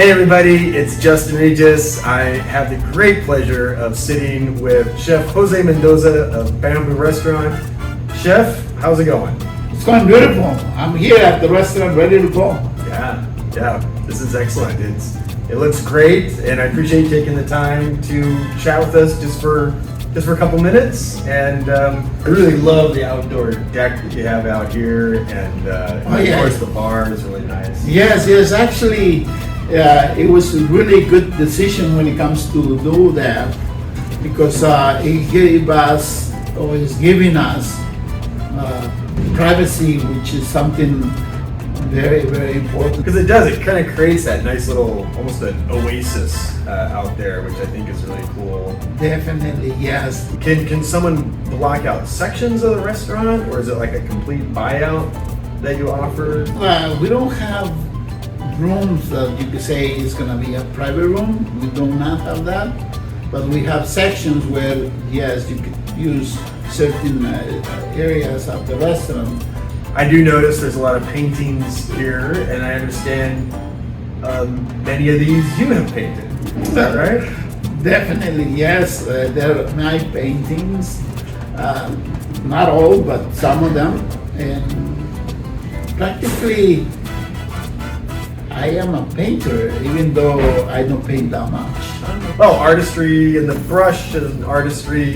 Hey everybody, it's Justin Regis. I have the great pleasure of sitting with Chef José Mendoza of Bamboo Restaurant. Chef, how's it going? It's going beautiful. I'm here at the restaurant ready to go. Yeah, this is excellent. It looks great, and I appreciate you taking the time to chat with us just for a couple minutes. And I really love the outdoor deck that you have out here, and of course the bar is really nice. Yes. Actually, it was a really good decision when it comes to do that, because it gave us, or is giving us, privacy, which is something very, very important. Because it kind of creates that nice little, almost an oasis out there, which I think is really cool. Definitely, yes. Can someone block out sections of the restaurant, or is it like a complete buyout that you offer? We don't have rooms that you could say is going to be a private room. We do not have that, but we have sections where, yes, you could use certain areas of the restaurant. I do notice there's a lot of paintings here, and I understand many of these you have painted. Is that right? Definitely, yes. They're my paintings. Not all, but some of them. And practically, I am a painter, even though I don't paint that much. Well, artistry in the brush and artistry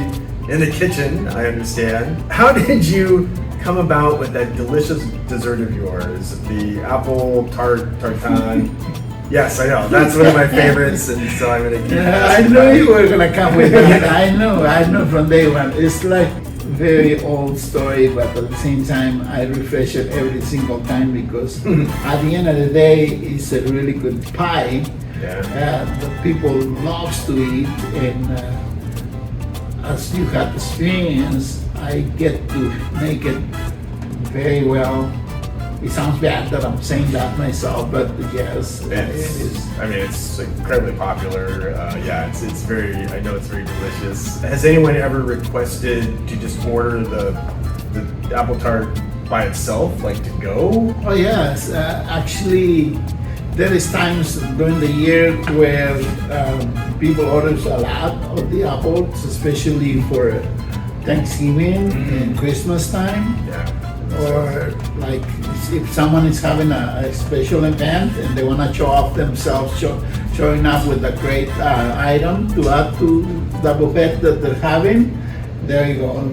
in the kitchen, I understand. How did you come about with that delicious dessert of yours, the apple tart tartan? Yes, I know. That's one of my favorites, and so I'm gonna keep I knew you were gonna come with that. I know from day one. It's like very old story, but at the same time, I refresh it every single time because at the end of the day, it's a really good pie. The people loves to eat, and as you have experience, I get to make it very well. It sounds bad that I'm saying that myself, but yes, it is. I mean, it's incredibly popular. It's very. I know it's very delicious. Has anyone ever requested to just order the apple tart by itself, like to go? Oh yes, actually, there is times during the year where people order a lot of the apples, especially for Thanksgiving and Christmas time. Yeah. Or like if someone is having a special event and they want to show off themselves, showing up with a great item to add to the buffet that they're having, there you go.